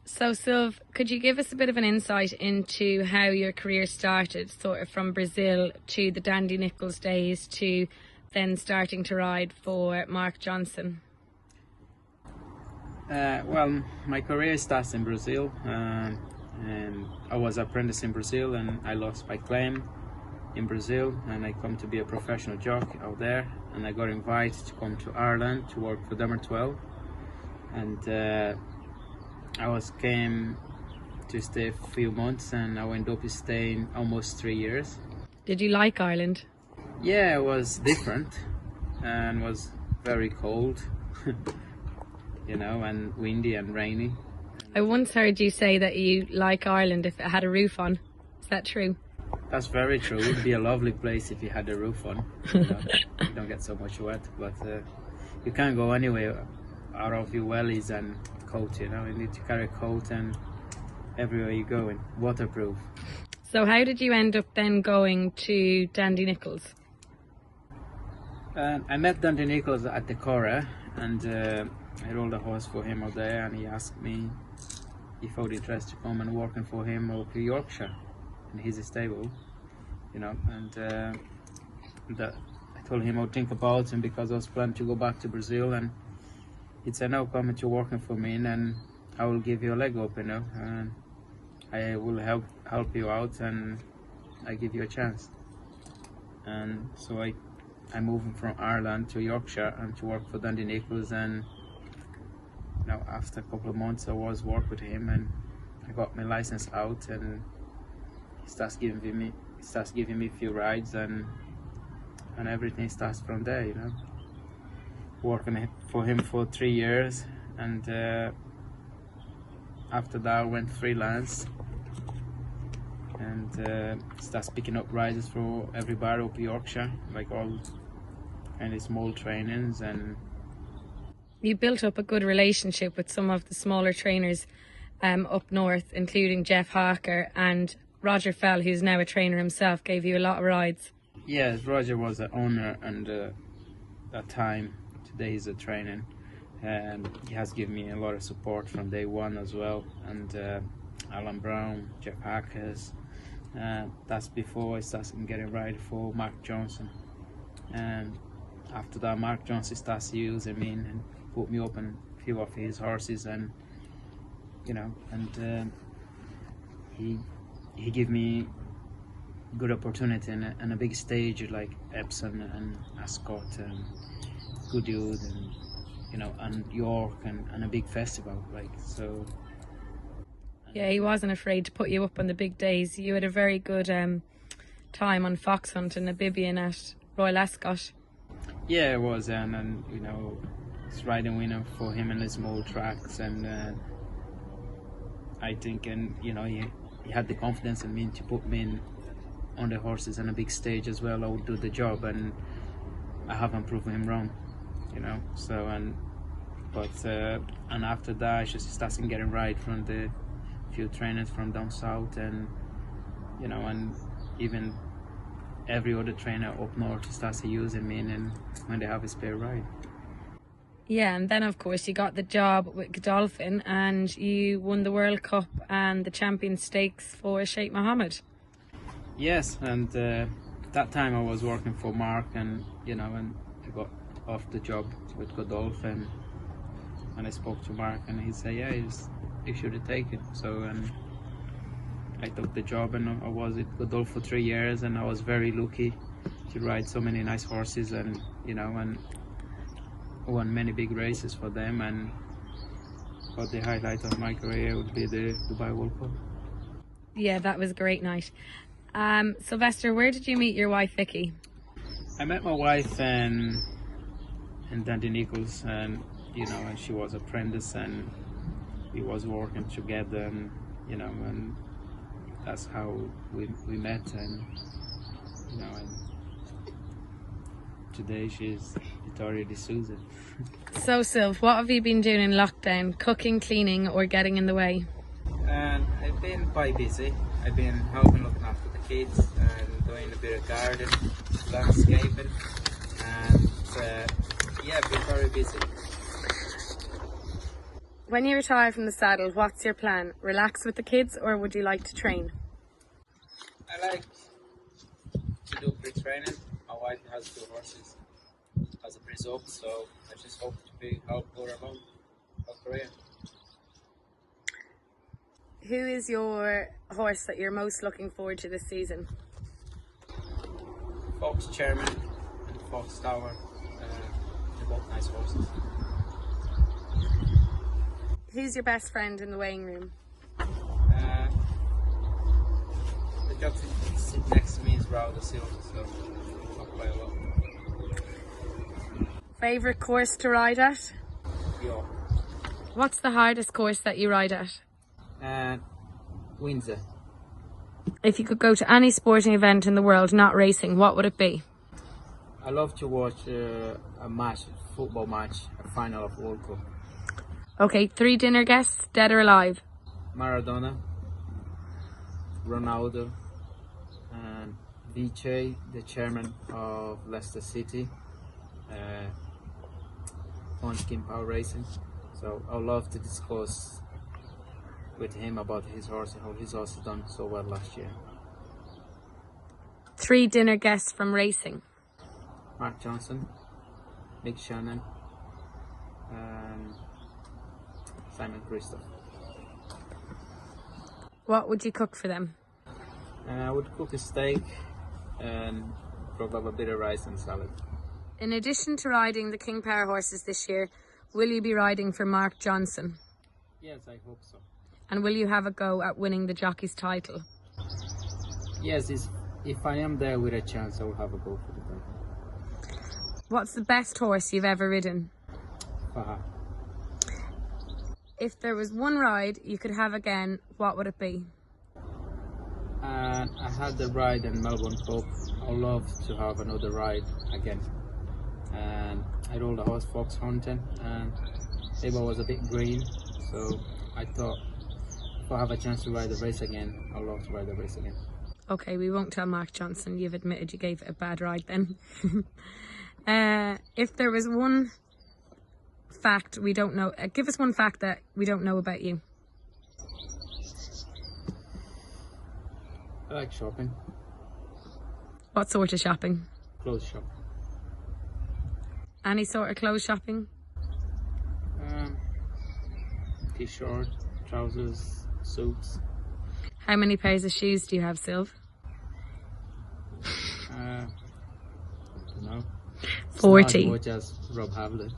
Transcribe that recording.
So Sylv, could you give us a bit of an insight into how your career started, sort of from Brazil to the Dandy Nichols days to then starting to ride for Mark Johnson? Well, my career starts in Brazil, and I was apprentice in Brazil, and I lost my claim in Brazil, and I come to be a professional jockey out there, and I got invited to come to Ireland to work for number 12, and came to stay a few months, and I ended up staying almost 3 years. Did you like Ireland? Yeah, it was different and was very cold, you know, and windy and rainy. I once heard you say that you like Ireland if it had a roof on. Is that true? That's very true. It would be a lovely place if you had a roof on. You know? You don't get so much wet, but you can't go anywhere out of your wellies and coat, you know. You need to carry a coat and everywhere you go, and waterproof. So how did you end up then going to Dandy Nichols? I met Dandy Nichols at the Cora, and I rode a horse for him out there, and he asked me if I would interest to come and working for him over Yorkshire in his stable, you know, and I told him I would think about him because I was planning to go back to Brazil, and he said, no, come to working for me, and then I will give you a leg up, you know, and I will help you out, and I give you a chance. And so I moved from Ireland to Yorkshire and to work for Dandy Nichols, and you know, after a couple of months I was work with him, and I got my license out, and he starts giving me a few rides, and everything starts from there, you know. Working for him for 3 years, and after that I went freelance and starts picking up riders for everybody up Yorkshire, like all kind of small trainings. And you built up a good relationship with some of the smaller trainers up north, including Jeff Harker, and Roger Fell, who's now a trainer himself, gave you a lot of rides. Yes, Roger was the owner, and that time, today he's a trainer, and he has given me a lot of support from day one as well. And Alan Brown, Jeff Harkers, that's before I started getting right for Mark Johnson. And after that, Mark Johnson starts using me and put me up on a few of his horses, and you know, and he gave me good opportunity and a big stage like Epsom and Ascot and Goodwood, and you know, and York, and a big festival, like, so. Yeah, he wasn't afraid to put you up on the big days. You had a very good time on Fox Hunt and Abibian at Royal Ascot. Yeah, it was, and you know, it's riding winner for him in the small tracks, and I think, and you know, he had the confidence in me to put me on the horses on a big stage as well. I would do the job, and I haven't proven him wrong, you know. So, and after that, I just started getting right from the few trainers from down south, and you know, and even every other trainer up north starts using me, and when they have a spare ride. Yeah, and then of course you got the job with Godolphin, and you won the World Cup and the Champion Stakes for Sheikh Mohammed. Yes, and that time I was working for Mark, and you know, and I got off the job with Godolphin, and I spoke to Mark, and he said, yeah, you should have taken it. So, and I took the job, and I was at Godolphin for 3 years, and I was very lucky to ride so many nice horses, and you know, and won many big races for them. But the highlight of my career would be the Dubai World Cup. Yeah, that was a great night. Sylvester, where did you meet your wife Vicky? I met my wife in Dandy Nichols, and you know, and she was apprentice, and we was working together, and you know, and that's how we met, and you know, and today she's Untitled de Sousa. So Sylv, what have you been doing in lockdown? Cooking, cleaning, or getting in the way? I've been quite busy. I've been helping looking after the kids and doing a bit of garden, landscaping, and yeah, I've been very busy. When you retire from the saddle, what's your plan? Relax with the kids, or would you like to train? I like to do pre-training. My wife has 2 horses as a result, so I just hope to be help her along her career. Who is your horse that you're most looking forward to this season? Fox Chairman and Fox Tower, they're both nice horses. Who's your best friend in the weighing room? The jockey sitting next to me is Raul da Silva, so we talk quite a lot. Favourite course to ride at? York. What's the hardest course that you ride at? Windsor. If you could go to any sporting event in the world, not racing, what would it be? I love to watch a match, football match, a final of World Cup. Okay, 3 dinner guests, dead or alive? Maradona, Ronaldo, and Vicky, the chairman of Leicester City, on Skin Power Racing. So I'd love to discuss with him about his horse and how his horse has done so well last year. 3 dinner guests from racing? Mark Johnson, Mick Shannon, and Simon Christoph. What would you cook for them? I would cook a steak and probably a bit of rice and salad. In addition to riding the King Power horses this year, will you be riding for Mark Johnson? Yes, I hope so. And will you have a go at winning the jockey's title? Yes, if I am there with a chance, I will have a go for the title. What's the best horse you've ever ridden? Haha. If there was one ride you could have again, what would it be? I had the ride in Melbourne Cup. I'd love to have another ride again. And I rode the horse Fox Hunting, and Sabre was a bit green, so I thought if I have a chance to ride the race again, I'd love to ride the race again. Okay, we won't tell Mark Johnson you've admitted you gave it a bad ride then. If there was one fact we don't know, give us one fact that we don't know about you. I like shopping. What sort of shopping? Clothes shop. Any sort of clothes shopping? T-shirt, trousers, suits. How many pairs of shoes do you have, Sylv? I don't know. 40. It's not as much as Rob Havlin.